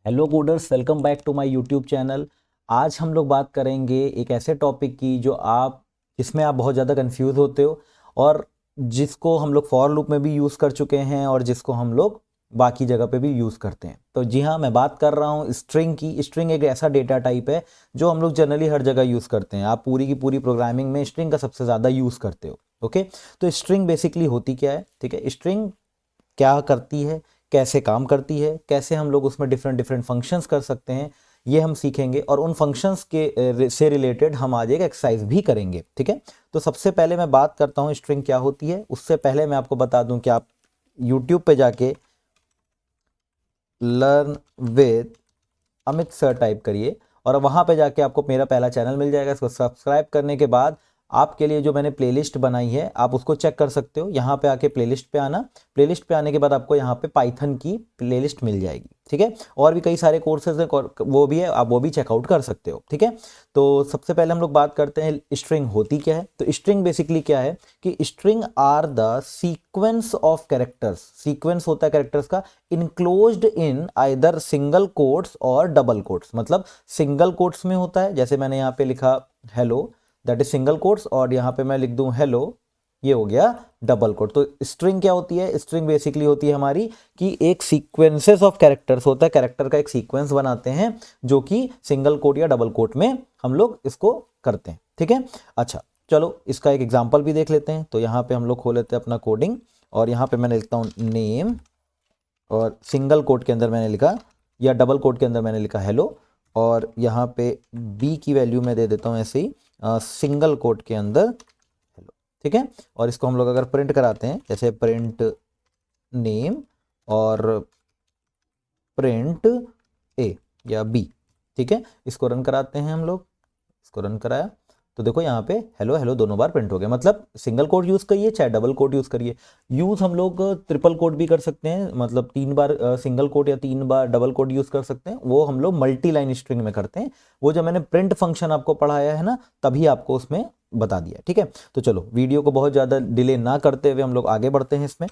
Hello coders, welcome back to my YouTube channel. आज हम लोग बात करेंगे एक ऐसे टॉपिक की जिसमें आप बहुत ज़्यादा कंफ्यूज होते हो और जिसको हम लोग फॉर लूप में भी यूज़ कर चुके हैं और जिसको हम लोग बाकी जगह पे भी यूज़ करते हैं। तो जी हाँ, मैं बात कर रहा हूँ स्ट्रिंग की। स्ट्रिंग एक ऐसा डेटा टाइप है जो हम लोग जनरली हर जगह यूज़ करते हैं। आप पूरी की पूरी प्रोग्रामिंग में स्ट्रिंग का सबसे ज़्यादा यूज़ करते हो। ओके, तो स्ट्रिंग बेसिकली होती क्या है? ठीक है, स्ट्रिंग क्या करती है, कैसे काम करती है, कैसे हम लोग उसमें डिफरेंट डिफरेंट फंक्शंस कर सकते हैं, ये हम सीखेंगे। और उन फंक्शंस के से रिलेटेड हम आज एक एक्सरसाइज भी करेंगे। ठीक है, तो सबसे पहले मैं बात करता हूँ स्ट्रिंग क्या होती है। उससे पहले मैं आपको बता दूं कि आप यूट्यूब पे जाके learn with Amit sir type करिए और वहाँ पे जाके आपको मेरा पहला चैनल मिल जाएगा। इसको सब्सक्राइब करने के बाद आपके लिए जो मैंने प्लेलिस्ट बनाई है आप उसको चेक कर सकते हो। यहाँ पे आके प्लेलिस्ट पे आना, प्लेलिस्ट पे आने के बाद आपको यहाँ पे पाइथन की प्लेलिस्ट मिल जाएगी। ठीक है, और भी कई सारे कोर्सेज हैं, वो भी है, आप वो भी चेकआउट कर सकते हो। ठीक है, तो सबसे पहले हम लोग बात करते हैं स्ट्रिंग होती क्या है। तो स्ट्रिंग बेसिकली क्या है कि string are the sequence of characters. Sequence होता है कैरेक्टर्स का, enclosed in either single quotes और डबल कोट्स। मतलब सिंगल कोट्स में होता है, जैसे मैंने यहाँ पे लिखा hello, that is single quotes, और यहाँ पे मैं लिख दूं हेलो, ये हो गया डबल कोट। तो स्ट्रिंग क्या होती है? स्ट्रिंग बेसिकली होती है हमारी कि एक सीक्वेंसेस ऑफ कैरेक्टर्स होता है, कैरेक्टर का एक सीक्वेंस बनाते हैं जो कि सिंगल कोट या डबल कोट में हम लोग इसको करते हैं। ठीक है, अच्छा चलो इसका एक एग्जांपल भी देख लेते हैं। तो यहाँ पे हम लोग खोल लेते हैं अपना कोडिंग और यहाँ पे मैंने लिखता हूँ नेम, और सिंगल कोट के अंदर मैंने लिखा या डबल कोट के अंदर मैंने लिखा हेलो, और यहाँ पे बी की वैल्यू मैं दे देता हूँ ऐसे ही सिंगल कोट के अंदर हेलो। ठीक है, और इसको हम लोग अगर प्रिंट कराते हैं, जैसे प्रिंट नेम और प्रिंट ए या बी, ठीक है, इसको रन कराते हैं हम लोग। इसको रन कराया तो देखो यहाँ पे हेलो हेलो दोनों बार प्रिंट हो गया। मतलब सिंगल कोट यूज करिए चाहे डबल कोट यूज करिए, यूज हम लोग ट्रिपल कोट भी कर सकते हैं, मतलब 3 बार सिंगल कोट या 3 बार डबल कोट यूज कर सकते हैं। वो हम लोग मल्टी लाइन स्ट्रिंग में करते हैं। वो जब मैंने प्रिंट फंक्शन आपको पढ़ाया है ना, तभी आपको उसमें बता दिया। ठीक है, तो चलो वीडियो को बहुत ज़्यादा डिले ना करते हुए हम लोग आगे बढ़ते हैं इसमें।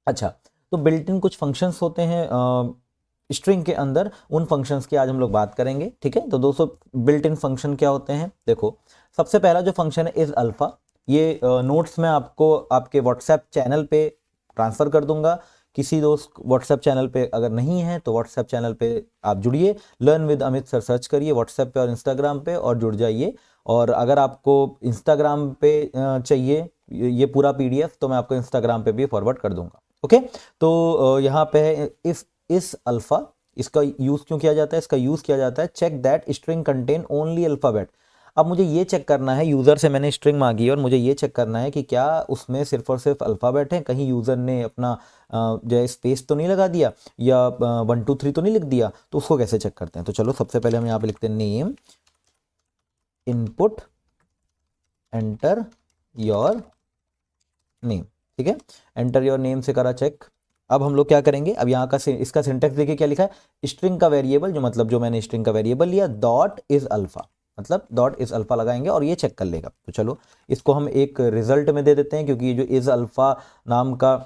अच्छा, तो बिल्ट इन कुछ फंक्शंस होते हैं स्ट्रिंग के अंदर, उन फंक्शंस की आज हम लोग बात करेंगे। ठीक है, तो दोस्तों बिल्ट इन फंक्शन क्या होते हैं? देखो, सबसे पहला जो फंक्शन है इज अल्फा। ये नोट्स में आपको आपके व्हाट्सएप चैनल पे ट्रांसफर कर दूंगा। किसी दोस्त व्हाट्सएप चैनल पे अगर नहीं है तो व्हाट्सएप चैनल पे आप जुड़िए, learn with Amit sir search करिए व्हाट्सएप पे और इंस्टाग्राम पे और जुड़ जाइए। और अगर आपको इंस्टाग्राम पे चाहिए ये पूरा पीडीएफ, तो मैं आपको इंस्टाग्राम पे भी फॉरवर्ड कर दूंगा। ओके, तो यहाँ पे है इस अल्फा। इसका यूज क्यों किया जाता है? इसका यूज किया जाता है check that string contain only alphabet. अब मुझे ये चेक करना है, यूजर से मैंने स्ट्रिंग मांगी और मुझे ये चेक करना है कि क्या उसमें सिर्फ और सिर्फ अल्फाबेट है, कहीं यूजर ने अपना जो है स्पेस तो नहीं लगा दिया या 1 2 3 तो नहीं लिख दिया। तो उसको कैसे चेक करते हैं? तो चलो सबसे पहले हम यहाँ पे लिखते हैं name input enter your name. ठीक है, एंटर योर नेम से करा चेक। अब हम लोग क्या करेंगे? अब यहाँ का इसका सिंटेक्स देखिए क्या लिखा है, स्ट्रिंग का वेरिएबल, जो मैंने स्ट्रिंग का वेरिएबल लिया डॉट इज अल्फा, मतलब डॉट इज अल्फा लगाएंगे और ये चेक कर लेगा। तो चलो इसको हम एक रिजल्ट में दे देते हैं, क्योंकि ये जो इज अल्फा नाम का,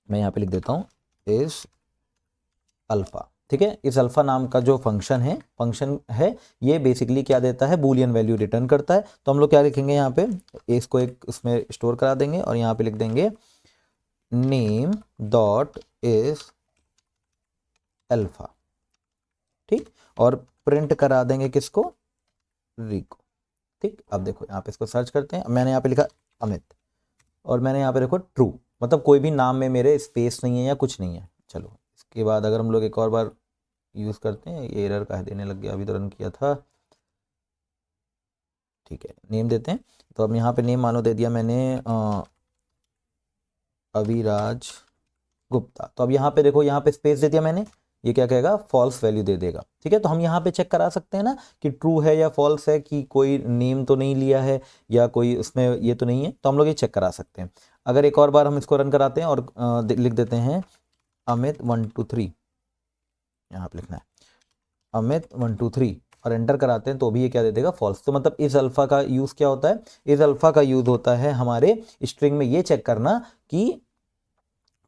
मैं यहाँ पे लिख देता हूँ इज अल्फा। ठीक है, इस अल्फा नाम का जो फंक्शन है ये बेसिकली क्या देता है? बूलियन वैल्यू रिटर्न करता है। तो हम लोग क्या लिखेंगे यहाँ पे, इसको एक उसमें स्टोर करा देंगे और यहाँ पे लिख देंगे नेम डॉट इज अल्फा। ठीक, और प्रिंट करा देंगे किसको? रिको। ठीक, अब देखो यहाँ पे इसको सर्च करते हैं। मैंने यहाँ पे लिखा अमित और मैंने यहाँ पे देखो ट्रू, मतलब कोई भी नाम में मेरे स्पेस नहीं है या कुछ नहीं है। चलो इसके बाद अगर हम लोग एक और बार यूज़ करते हैं, ये एरर काहे देने लग गया, अभी तो रन किया था। ठीक है, नेम देते हैं। तो अब यहाँ पे नेम मानो दे दिया मैंने अविराज गुप्ता। तो अब यहाँ पे देखो, यहाँ पे स्पेस दे दिया मैंने, ये क्या कहेगा? फॉल्स वैल्यू दे देगा। ठीक है, तो हम यहाँ पे चेक करा सकते हैं ना कि ट्रू है या फॉल्स है, कि कोई नेम तो नहीं लिया है या कोई उसमें ये तो नहीं है। तो हम लोग ये चेक करा सकते हैं। अगर एक और बार हम इसको रन कराते हैं और लिख देते हैं अमित 1 2 3, यहाँ पे लिखना है अमित 1 2 3 और एंटर कराते हैं तो भी ये क्या दे देगा? फॉल्स। तो मतलब इस अल्फा का यूज क्या होता है? इस अल्फा का यूज होता है हमारे स्ट्रिंग में ये चेक करना कि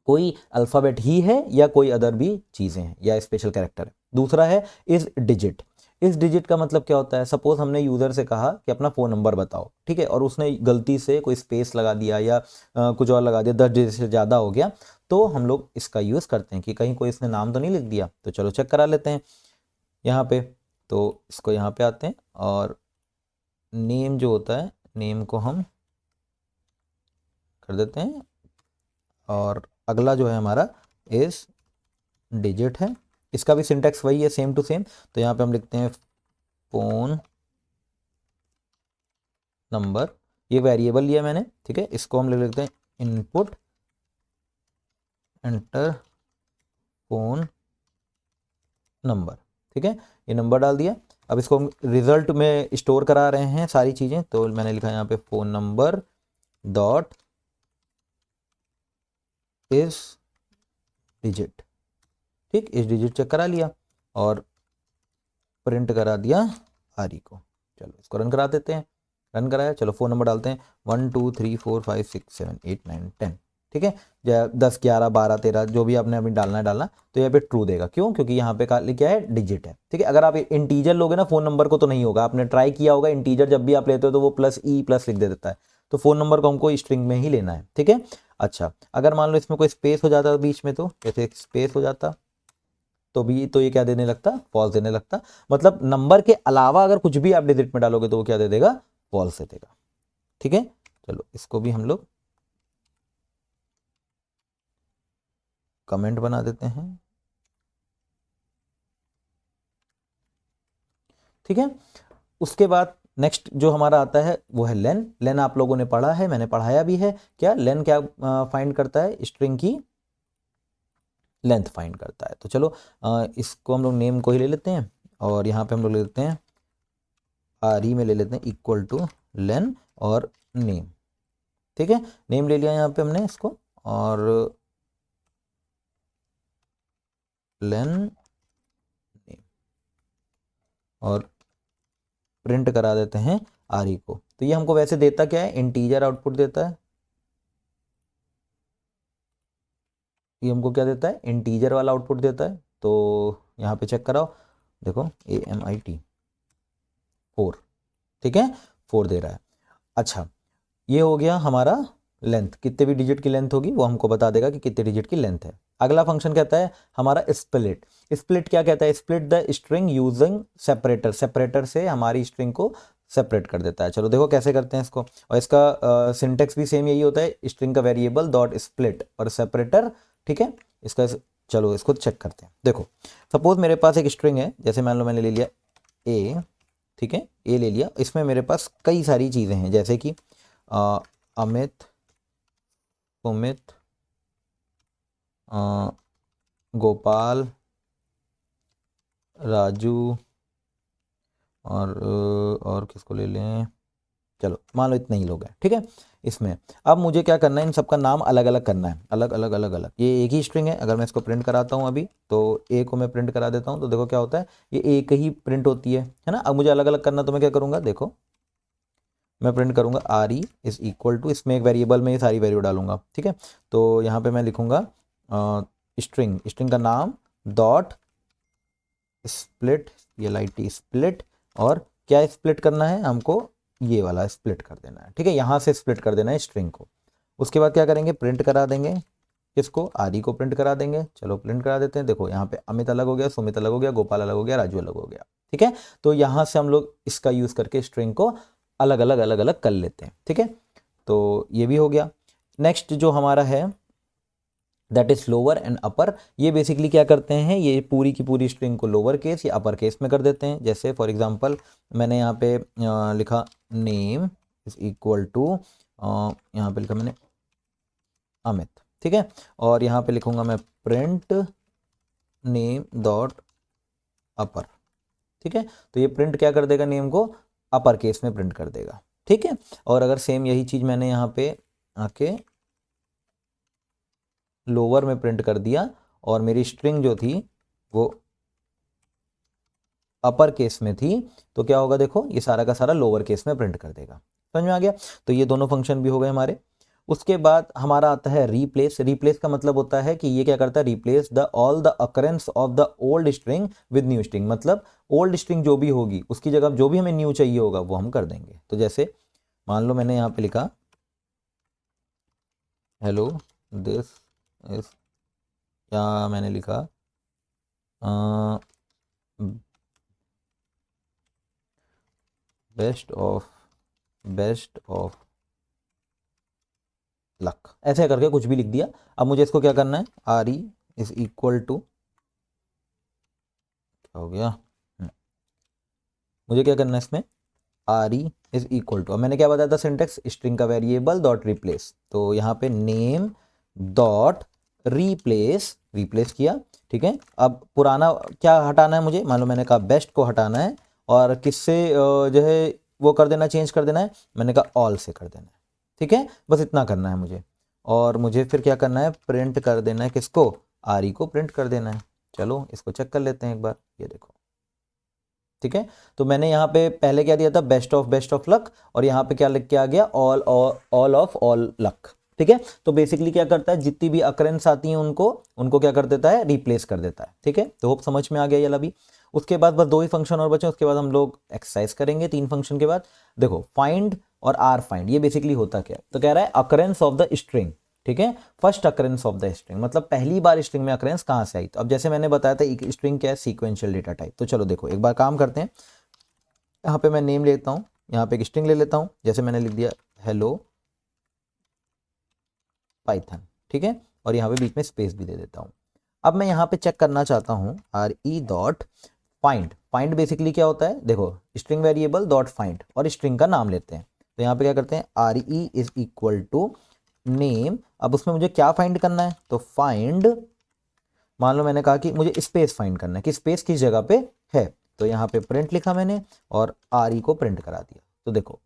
कोई अल्फ़ाबेट ही है या कोई अदर भी चीज़ें हैं या स्पेशल कैरेक्टर है। दूसरा है इस डिजिट। इस डिजिट का मतलब क्या होता है, सपोज हमने यूज़र से कहा कि अपना फ़ोन नंबर बताओ, ठीक है, और उसने गलती से कोई स्पेस लगा दिया या कुछ और लगा दिया, 10 डिजिट से ज़्यादा हो गया, तो हम लोग इसका यूज़ करते हैं कि कहीं कोई इसने नाम तो नहीं लिख दिया। तो चलो चेक करा लेते हैं यहाँ पे। तो इसको यहाँ पे आते हैं और नेम जो होता है, नेम को हम कर देते हैं, और अगला जो है हमारा इस डिजिट है। इसका भी सिंटैक्स वही है, सेम टू सेम। तो यहाँ पे हम लिखते हैं फ़ोन नंबर, ये वेरिएबल लिया मैंने, ठीक है। इसको हम ले लेते हैं इनपुट एंटर फ़ोन नंबर, ठीक है, ये नंबर डाल दिया। अब इसको हम रिजल्ट में स्टोर करा रहे हैं सारी चीज़ें, तो मैंने लिखा यहाँ पे फ़ोन नंबर डॉट इस डिजिट, ठीक, इस डिजिट चेक करा लिया और प्रिंट करा दिया आरी को। चलो इसको रन करा देते हैं। रन कराया, चलो फ़ोन नंबर डालते हैं 1 2 3 4 5 6 7 8 9 10, ठीक है, 10 11 12 13 जो भी आपने अभी डालना है डालना। तो यहाँ पे ट्रू देगा, क्यों, क्योंकि यहाँ पे क्या है, डिजिट है, ठीक है। अगर आप इंटीजर लोगे ना फ़ोन नंबर को तो नहीं होगा, आपने ट्राई किया होगा, इंटीजर जब भी आप लेते हो तो वो प्लस ई प्लस लिख दे देता है। तो फ़ोन नंबर को हमको स्ट्रिंग में ही लेना है, ठीक है। अच्छा, अगर मान लो इसमें कोई स्पेस हो जाता बीच में, तो जैसे स्पेस हो जाता तो भी, तो ये क्या देने लगता, फॉल्स देने लगता। मतलब नंबर के अलावा अगर कुछ भी आप डिजिट में डालोगे तो वो क्या दे देगा, फॉल्स दे देगा, ठीक है। चलो इसको भी हम लोग कमेंट बना देते हैं, ठीक है। उसके बाद नेक्स्ट जो हमारा आता है वो है लेन। लेन आप लोगों ने पढ़ा है, मैंने पढ़ाया भी है। क्या लेन क्या फाइंड करता है, स्ट्रिंग की लेंथ फाइंड करता है। तो चलो इसको हम लोग नेम को ही ले लेते हैं, और यहाँ पे हम लोग ले लेते हैं आर में ले लेते हैं इक्वल टू लेन और नेम, ठीक है। नेम ले लिया यहाँ पे हमने इसको, और लेन नेम, और प्रिंट करा देते हैं आर को। तो ये हमको वैसे देता क्या है, इंटीजर आउटपुट देता है। ये हमको क्या देता है, इंटीजर वाला आउटपुट देता है। तो यहाँ पे चेक कराओ, देखो AMIT 4, ठीक है, 4 दे रहा है। अच्छा, ये हो गया हमारा लेंथ, कितने भी डिजिट की लेंथ होगी वो हमको बता देगा कि कितने डिजिट की लेंथ है। अगला फंक्शन कहता है हमारा स्प्लिट। स्प्लिट क्या कहता है, split the string using separator. Separator से हमारी स्ट्रिंग को सेपरेट कर देता है। चलो देखो कैसे करते हैं इसको, और इसका सिंटेक्स भी सेम यही होता है, स्ट्रिंग का वेरिएबल डॉट स्प्लिट और सेपरेटर, ठीक है। इसका चलो इसको चेक करते हैं। देखो सपोज मेरे पास एक स्ट्रिंग है, जैसे मान लो मैंने ले लिया ए, ठीक है, ए ले लिया। इसमें मेरे पास कई सारी चीज़ें हैं, जैसे कि अमित, सुमित, गोपाल, राजू, और किसको ले लें, चलो मान लो इतने ही लोग हैं, ठीक है। इसमें अब मुझे क्या करना है, इन सबका नाम अलग अलग करना है, अलग अलग अलग अलग। ये एक ही स्ट्रिंग है, अगर मैं इसको प्रिंट कराता हूँ अभी, तो ए को मैं प्रिंट करा देता हूँ, तो देखो क्या होता है, ये एक ही प्रिंट होती है ना। अब मुझे अलग अलग करना, तो मैं क्या करूँगा, देखो मैं प्रिंट करूँगा R E is equal to, इसमें एक वेरिएबल में ये सारी वैल्यू डालूंगा, ठीक है। तो यहाँ पे मैं लिखूँगा स्ट्रिंग, स्ट्रिंग का नाम डॉट स्प्लिट, ये लाइट स्प्लिट, और क्या स्प्लिट करना है हमको, ये वाला स्प्लिट कर देना है, ठीक है, यहाँ से स्प्लिट कर देना है स्ट्रिंग को। उसके बाद क्या करेंगे, प्रिंट करा देंगे किसको, आरी को प्रिंट करा देंगे। चलो प्रिंट करा देते हैं, देखो यहाँ पे अमित अलग हो गया, सुमित अलग हो गया, गोपाल अलग हो गया, राजू अलग हो गया, ठीक है। तो यहाँ से हम लोग इसका यूज़ करके स्ट्रिंग को अलग अलग अलग अलग कर लेते हैं, ठीक है। तो ये भी हो गया। नेक्स्ट जो हमारा है that is lower and upper. ये बेसिकली क्या करते हैं, ये पूरी की पूरी स्ट्रिंग को लोअर केस या अपर केस में कर देते हैं। जैसे फॉर एग्जांपल मैंने यहाँ पे लिखा नेम इज इक्वल टू, यहाँ पे लिखा मैंने अमित, ठीक है, और यहाँ पे लिखूंगा मैं प्रिंट नेम डॉट अपर, ठीक है। तो ये प्रिंट क्या कर देगा, नेम को अपर केस में प्रिंट कर देगा, ठीक है। और अगर सेम यही चीज़ मैंने यहाँ पे आके लोअर में प्रिंट कर दिया, और मेरी स्ट्रिंग जो थी वो अपर केस में थी, तो क्या होगा, देखो ये सारा का सारा लोअर केस में प्रिंट कर देगा। समझ में आ गया। तो ये दोनों फंक्शन भी हो गए हमारे। उसके बाद हमारा आता है रिप्लेस। रिप्लेस का मतलब होता है कि ये क्या करता है, replace the all the occurrence of the old string with new string, मतलब ओल्ड स्ट्रिंग जो भी होगी उसकी जगह जो भी हमें न्यू चाहिए होगा वो हम कर देंगे। तो जैसे मान लो मैंने यहाँ पे लिखा हेलो दिस इज, या मैंने लिखा बेस्ट ऑफ लक, ऐसे करके कुछ भी लिख दिया। अब मुझे इसको क्या करना है, R E is equal to, क्या हो गया, मुझे क्या करना है इसमें, R E is equal to, अब मैंने क्या बताया था सिंटेक्स, स्ट्रिंग का वेरिएबल डॉट रिप्लेस, तो यहाँ पे नेम डॉट रिप्लेस, रिप्लेस किया, ठीक है। अब पुराना क्या हटाना है मुझे, मान लो मैंने कहा बेस्ट को हटाना है और किससे जो है वो कर देना, चेंज कर देना है, मैंने कहा ऑल से कर देना है, ठीक है। बस इतना करना है मुझे, और मुझे फिर क्या करना है, प्रिंट कर देना है किसको, आर ई को प्रिंट कर देना है। चलो इसको चेक कर लेते हैं एक बार, ये देखो, ठीक है। तो मैंने यहाँ पे पहले क्या दिया था, बेस्ट ऑफ लक, और यहाँ पे क्या लिख के आ गया, ऑल ऑफ ऑल लक, ठीक है। तो बेसिकली क्या करता है, जितनी भी अकरेंस आती हैं उनको उनको क्या कर देता है, रिप्लेस कर देता है, ठीक है। तो होप समझ में आ गया ये वाला भी। उसके बाद बस दो ही फंक्शन और बचे, उसके बाद हम लोग एक्सरसाइज करेंगे 3 फंक्शन के बाद। देखो फाइंड और आर फाइंड, ये बेसिकली होता क्या है, तो कह रहा है अकरेंस ऑफ द स्ट्रिंग, ठीक है, first occurrence of the string, मतलब पहली बार स्ट्रिंग में अकरेंस कहां से आई। तो अब जैसे मैंने बताया था एक स्ट्रिंग क्या है, सीक्वेंशियल डेटा टाइप। तो चलो देखो एक बार काम करते हैं, यहाँ पे मैं नेम लेता हूँ, यहाँ पे एक स्ट्रिंग ले लेता हूँ, जैसे मैंने लिख दिया हेलो पाइथन, ठीक है, और यहाँ पे बीच में स्पेस भी दे देता हूँ। अब मैं यहाँ पे चेक करना चाहता हूँ R E dot find, find basically क्या होता है, देखो स्ट्रिंग वेरिएबल डॉट फाइंड, और स्ट्रिंग का नाम लेते हैं। तो यहाँ पे क्या करते हैं, R E is equal to name, अब उसमें मुझे क्या फाइंड करना है, तो फाइंड, मान लो मैंने कहा कि मुझे स्पेस फाइंड करना है कि स्पेस किस जगह पे है, तो यहाँ पे प्रिंट लिखा मैंने और आर ई को प्रिंट करा दिया। तो देखो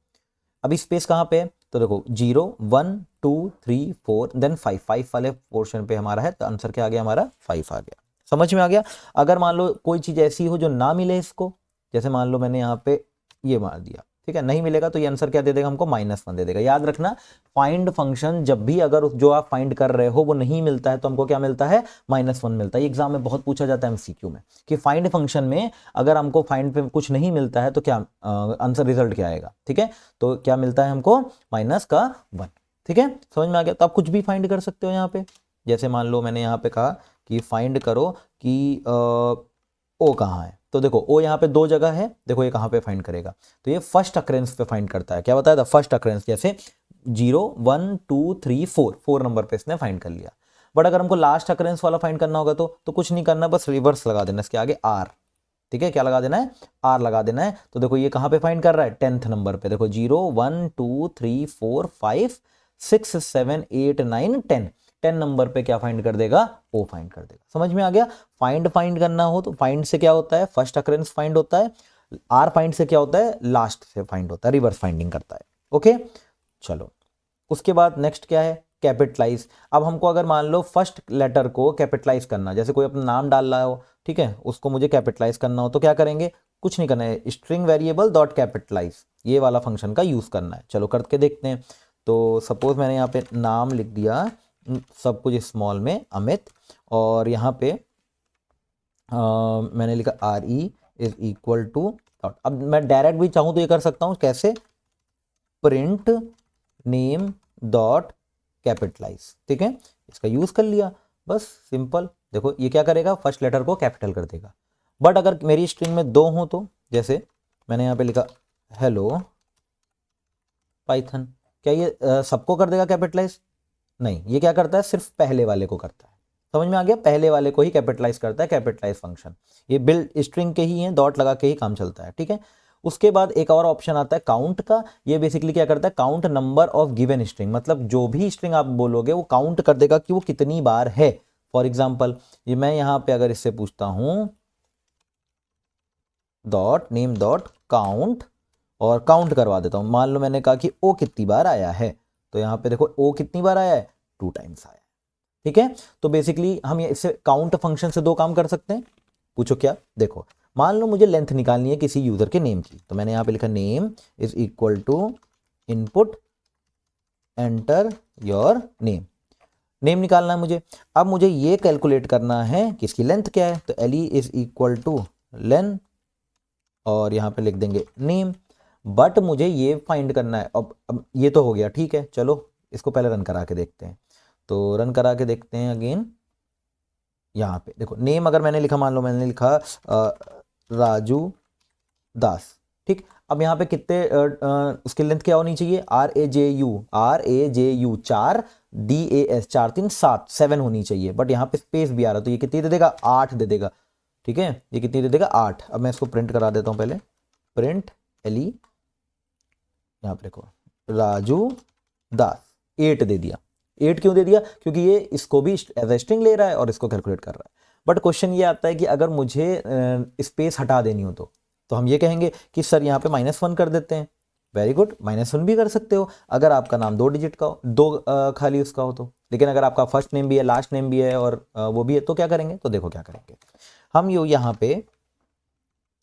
अभी स्पेस कहाँ पे है, तो देखो 0 1 2 3 4 देन 5, 5 वाले पोर्शन पे हमारा है, तो आंसर क्या आ गया हमारा, 5 आ गया। समझ में आ गया। अगर मान लो कोई चीज़ ऐसी हो जो ना मिले इसको, जैसे मान लो मैंने यहाँ पे ये मार दिया, ठीक है, नहीं मिलेगा तो ये आंसर क्या दे देगा हमको, -1 दे देगा। याद रखना फाइंड फंक्शन जब भी अगर जो आप फाइंड कर रहे हो वो नहीं मिलता है तो हमको क्या मिलता है, -1 मिलता है। एग्जाम में बहुत पूछा जाता है एमसीक्यू में कि फाइंड फंक्शन में अगर हमको फाइंड पे कुछ नहीं मिलता है तो क्या आंसर रिजल्ट क्या आएगा, ठीक है। तो क्या मिलता है हमको, -1, ठीक है, समझ में आ गया। तो आप कुछ भी फाइंड कर सकते हो यहाँ पे, जैसे मान लो मैंने यहाँ पे कहा कि फाइंड करो कि ओ कहाँ है, तो देखो ओ यहाँ पे 2 जगह है, देखो ये कहाँ पे फाइंड करेगा, तो ये फर्स्ट अकरेंस पे फाइंड करता है, क्या बताया था, फर्स्ट अकरेंस, जैसे 0 1 2 3 4, 4 नंबर पे इसने फाइंड कर लिया। बट अगर हमको लास्ट अकरेंस वाला फाइंड करना होगा तो कुछ नहीं करना, बस रिवर्स लगा देना इसके आगे आर, ठीक है, क्या लगा देना है, आर लगा देना है। तो देखो ये कहाँ पे फाइंड कर रहा है, 10th नंबर पे, देखो 0 1 2 3 4 5 6 7 8 9 10, 10 नंबर पे क्या फाइंड कर देगा, ओ फाइंड कर देगा। समझ में आ गया। फाइंड करना हो तो फाइंड से क्या होता है, फर्स्ट अकरेंस फाइंड होता है, आर फाइंड से क्या होता है, लास्ट से फाइंड होता है, रिवर्स फाइंडिंग करता है। ओके चलो उसके बाद नेक्स्ट क्या है, कैपिटलाइज। अब हमको अगर मान लो फर्स्ट लेटर को कैपिटलाइज करना, जैसे कोई अपना नाम डाल रहा हो, ठीक है, उसको मुझे कैपिटलाइज करना हो तो क्या करेंगे, कुछ नहीं करना है, स्ट्रिंग वेरिएबल डॉट कैपिटलाइज, ये वाला फंक्शन का यूज करना है। चलो करके देखते हैं। तो सपोज मैंने यहाँ पे नाम लिख दिया सब कुछ स्मॉल में अमित, और यहाँ पे मैंने लिखा are E is equal to dot. अब मैं डायरेक्ट भी चाहूँ तो ये कर सकता हूँ, कैसे, प्रिंट नेम डॉट कैपिटलाइज, ठीक है, इसका यूज कर लिया, बस सिंपल। देखो ये क्या करेगा, फर्स्ट लेटर को कैपिटल कर देगा। बट अगर मेरी स्ट्रिंग में 2 हो तो, जैसे मैंने यहाँ पे लिखा हेलो पाइथन, क्या ये सबको कर देगा कैपिटलाइज, नहीं, ये क्या करता है, सिर्फ पहले वाले को करता है। समझ में आ गया, पहले वाले को ही कैपिटलाइज करता है, कैपिटलाइज फंक्शन, ये बिल्ड स्ट्रिंग के ही है, डॉट लगा के ही काम चलता है, ठीक है। उसके बाद एक और ऑप्शन आता है काउंट का, ये बेसिकली क्या करता है, count number of given string, मतलब जो भी स्ट्रिंग आप बोलोगे वो काउंट कर देगा कि वो कितनी बार है। फॉर एग्जाम्पल ये मैं यहाँ पे अगर इससे पूछता हूँ डॉट नेम डॉट काउंट, और काउंट करवा देता हूँ, मान लो मैंने कहा कि ओ कितनी बार आया है, तो यहाँ पे देखो ओ कितनी बार आया है, 2 टाइम्स आया है, ठीक है। तो बेसिकली हम इससे काउंट फंक्शन से 2 काम कर सकते हैं। पूछो क्या, देखो मान लो मुझे लेंथ निकालनी है किसी यूजर के नेम की, तो मैंने यहाँ पे लिखा name is equal to input enter your name. Name निकालना है मुझे। अब मुझे ये कैलकुलेट करना है कि इसकी लेंथ क्या है, तो L E is equal to length और यहाँ पे लिख देंगे नेम। बट मुझे ये फाइंड करना है। अब ये तो हो गया, ठीक है, चलो इसको पहले रन करा के देखते हैं। तो रन करा के देखते हैं अगेन। यहाँ पे देखो नेम अगर मैंने लिखा, मान लो मैंने लिखा राजू दास, ठीक। अब यहाँ पे कितने उसकी लेंथ क्या होनी चाहिए, RAJU 4 DAS 4 3 7 7 होनी चाहिए। बट यहाँ पे स्पेस भी आ रहा है, तो ये कितनी दे देगा, 8 दे देगा, ठीक है। ये कितनी दे देगा, 8। अब मैं इसको प्रिंट करा देता हूँ पहले, प्रिंट एली, यहाँ पे देखो राजू दास 8 दे दिया। 8 क्यों दे दिया, क्योंकि ये इसको भी एज ए स्ट्रिंग ले रहा है और इसको कैलकुलेट कर रहा है। बट क्वेश्चन ये आता है कि अगर मुझे स्पेस हटा देनी हो तो हम ये कहेंगे कि सर यहाँ पे -1 कर देते हैं। वेरी गुड, -1 भी कर सकते हो अगर आपका नाम 2 डिजिट का हो, 2 खाली उसका हो तो। लेकिन अगर आपका फर्स्ट नेम भी है, लास्ट नेम भी है और वो भी है, तो क्या करेंगे, तो देखो क्या करेंगे हम। यहाँ पे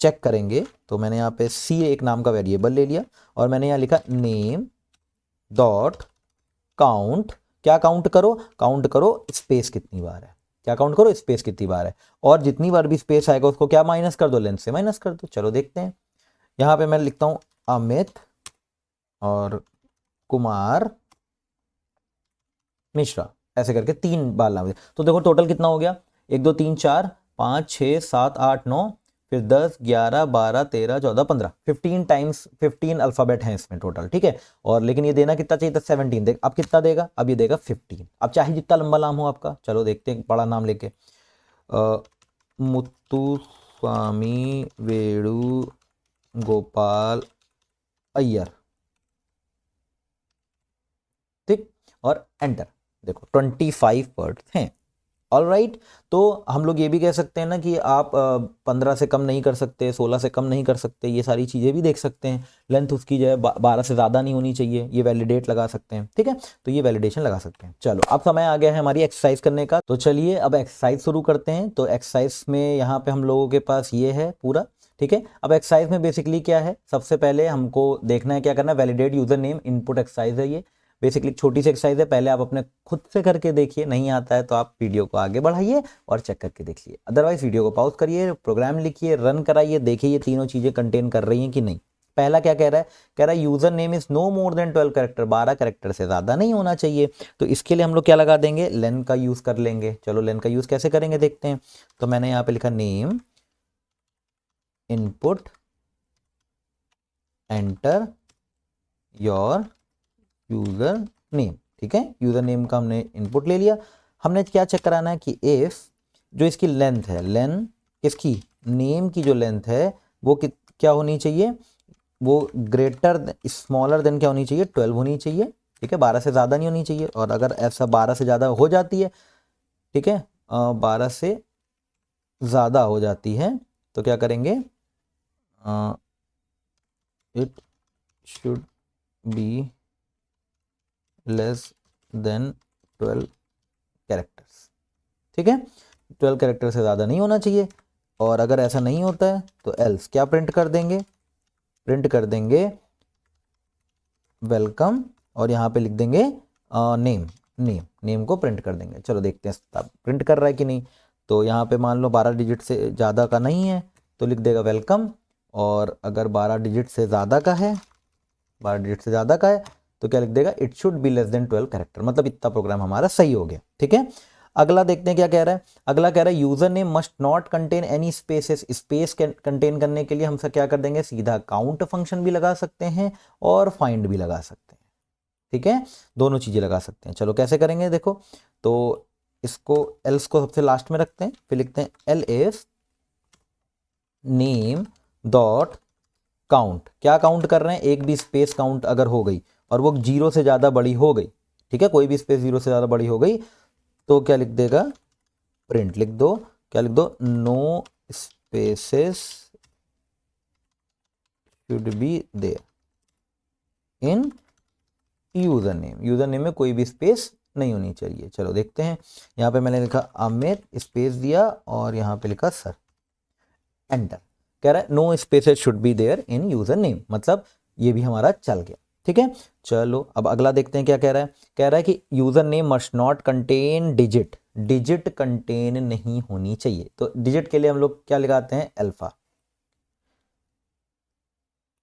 चेक करेंगे। तो मैंने यहाँ पे C एक नाम का वेरिएबल ले लिया और मैंने यहाँ लिखा नेम डॉट काउंट। क्या काउंट करो, काउंट करो स्पेस कितनी बार है, क्या काउंट करो, स्पेस कितनी बार है। और जितनी बार भी स्पेस आएगा उसको क्या माइनस कर दो, लेंथ से माइनस कर दो। चलो देखते हैं। यहाँ पे मैं लिखता हूँ अमित और कुमार मिश्रा, ऐसे करके 3 बार नाम। तो देखो टोटल कितना हो गया, 1 2 3 4 5 6 7 8 9, फिर 10 11 12 13 14 15, 15 टाइम्स 15 अल्फाबेट हैं इसमें टोटल, ठीक है। और लेकिन ये देना कितना चाहिए था, 17। देख अब कितना देगा, अब ये देगा 15। अब चाहे जितना लंबा नाम हो आपका, चलो देखते हैं बड़ा नाम लेके, मुत्तुस्वामी वेणु गोपाल अय्यर, ठीक। और एंटर, देखो 25 वर्ड हैं। All right. तो हम लोग ये भी कह सकते हैं ना कि आप 15 से कम नहीं कर सकते, 16 से कम नहीं कर सकते, ये सारी चीज़ें भी देख सकते हैं। लेंथ उसकी जो है 12 से ज़्यादा नहीं होनी चाहिए, ये वैलिडेट लगा सकते हैं, ठीक है। तो ये वैलिडेशन लगा सकते हैं। चलो अब समय आ गया है हमारी एक्सरसाइज करने का। तो चलिए अब एक्सरसाइज शुरू करते हैं। तो एक्सरसाइज में यहाँ पे हम लोगों के पास ये है पूरा, ठीक है। अब एक्सरसाइज में बेसिकली क्या है, सबसे पहले हमको देखना है क्या करना है, validate user name input exercise है ये। बेसिकली छोटी सी एक्सरसाइज है, पहले आप अपने खुद से करके देखिए, नहीं आता है तो आप वीडियो को आगे बढ़ाइए और चेक करके देखिए। अदरवाइज वीडियो को पॉज करिए, प्रोग्राम लिखिए, रन कराइए, देखिए ये तीनों चीजें कंटेन कर रही हैं कि नहीं। पहला क्या कह रहा है, कह रहा है user name is no more than 12 character, 12 character से ज्यादा नहीं होना चाहिए। तो इसके लिए हम लोग क्या लगा देंगे, लेन का यूज कर लेंगे। चलो लेन का यूज कैसे करेंगे देखते हैं। तो मैंने यहाँ पे लिखा name input enter your user name, ठीक है। यूजर नेम का हमने इनपुट ले लिया। हमने क्या चेक कराना है कि इफ जो इसकी लेंथ है, लेंथ इसकी नेम की जो लेंथ है वो क्या होनी चाहिए, वो ग्रेटर स्मॉलर देन क्या होनी चाहिए, 12 होनी चाहिए, ठीक है। 12 से ज़्यादा नहीं होनी चाहिए। और अगर ऐसा 12 से ज़्यादा हो जाती है, ठीक है, 12 से ज़्यादा हो जाती है तो क्या करेंगे, it should be less than 12 characters, ठीक है। 12 कैरेक्टर से ज़्यादा नहीं होना चाहिए। और अगर ऐसा नहीं होता है तो एल्स क्या प्रिंट कर देंगे, प्रिंट कर देंगे वेलकम और यहाँ पे लिख देंगे नेम को प्रिंट कर देंगे। चलो देखते हैं प्रिंट कर रहा है कि नहीं। तो यहाँ पे मान लो 12 डिजिट से ज़्यादा का नहीं है तो लिख देगा वेलकम। और अगर 12 डिजिट से ज़्यादा का है, 12 डिजिट से ज़्यादा का है तो क्या लिख देगा, it should be less than 12 character. मतलब इतना प्रोग्राम हमारा सही हो गया, ठीक है। अगला देखते हैं क्या कह रहा है। अगला कह रहा है user name must not contain any spaces. Space contain करने के लिए हम सब क्या कर देंगे, सीधा काउंट फंक्शन भी लगा सकते हैं और फाइंड भी लगा सकते हैं, ठीक है। दोनों चीजें लगा सकते हैं। चलो कैसे करेंगे देखो। तो इसको एल्स को सबसे लास्ट में रखते हैं, फिर लिखते हैं L F name dot count. क्या काउंट कर रहे हैं, एक भी स्पेस काउंट अगर हो गई और वो 0 से ज़्यादा बड़ी हो गई, ठीक है, कोई भी स्पेस 0 से ज़्यादा बड़ी हो गई तो क्या लिख देगा, प्रिंट लिख दो, क्या लिख दो, no spaces should be there in user name. User name में कोई भी स्पेस नहीं होनी चाहिए। चलो देखते हैं। यहाँ पे मैंने लिखा अमित, स्पेस दिया और यहाँ पे लिखा सर, एंटर। कह रहा है no spaces should be there in user name, मतलब ये भी हमारा चल गया, ठीक है। चलो अब अगला देखते हैं क्या कह रहा है। कह रहा है कि user name must not contain digit, digit contain नहीं होनी चाहिए। तो डिजिट के लिए हम लोग क्या लगाते हैं, alpha.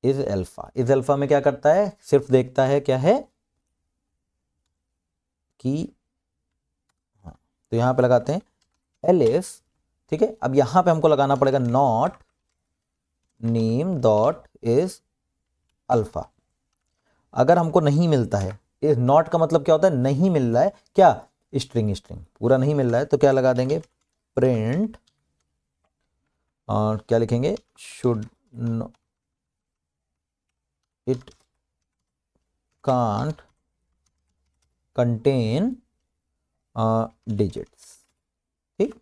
Is alpha, is alpha में क्या करता है, सिर्फ देखता है क्या है कि हाँ, तो यहां पे लगाते हैं एलिस। ठीक है, अब यहां पे हमको लगाना पड़ेगा not name dot is alpha. अगर हमको नहीं मिलता है, इस नॉट का मतलब क्या होता है, नहीं मिल रहा है क्या, स्ट्रिंग, स्ट्रिंग पूरा नहीं मिल रहा है, तो क्या लगा देंगे, प्रिंट, और क्या लिखेंगे, should it can't contain digits. ठीक,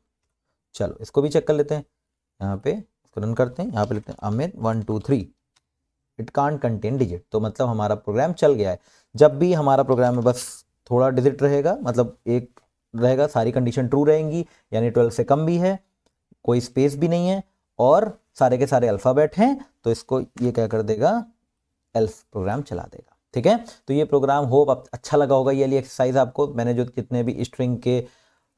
चलो इसको भी चेक कर लेते हैं। यहाँ पे इसको रन करते हैं, यहाँ पे लिखते हैं Amit 1 2 3 it can't contain digit. तो मतलब हमारा प्रोग्राम चल गया है। जब भी हमारा प्रोग्राम में बस थोड़ा डिजिट रहेगा, मतलब एक रहेगा, सारी कंडीशन ट्रू रहेंगी, यानी 12 से कम भी है, कोई स्पेस भी नहीं है, और सारे के सारे अल्फ़ाबेट हैं, तो इसको ये क्या कर देगा, एल्स प्रोग्राम चला देगा। ठीक है, तो ये प्रोग्राम होप अच्छा लगा होगा। ये वाली एक्सरसाइज आपको मैंने जो जितने भी स्ट्रिंग के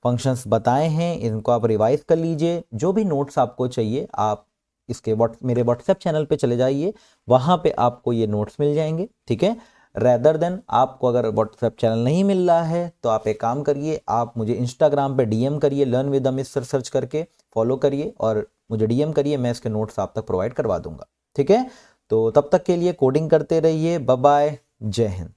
फंक्शंस बताए हैं, इनको आप रिवाइज कर लीजिए। जो भी नोट्स आपको चाहिए, आप इसके मेरे व्हाट्सएप चैनल पे चले जाइए, वहाँ पे आपको ये नोट्स मिल जाएंगे। ठीक है, रेदर देन आपको अगर व्हाट्सएप चैनल नहीं मिल रहा है, तो आप एक काम करिए, आप मुझे इंस्टाग्राम पे डीएम करिए, learn with Amit sir search करके फॉलो करिए और मुझे डीएम करिए, मैं इसके नोट्स आप तक प्रोवाइड करवा दूंगा। ठीक है, तो तब तक के लिए कोडिंग करते रहिए। बाय बाय, जय हिंद।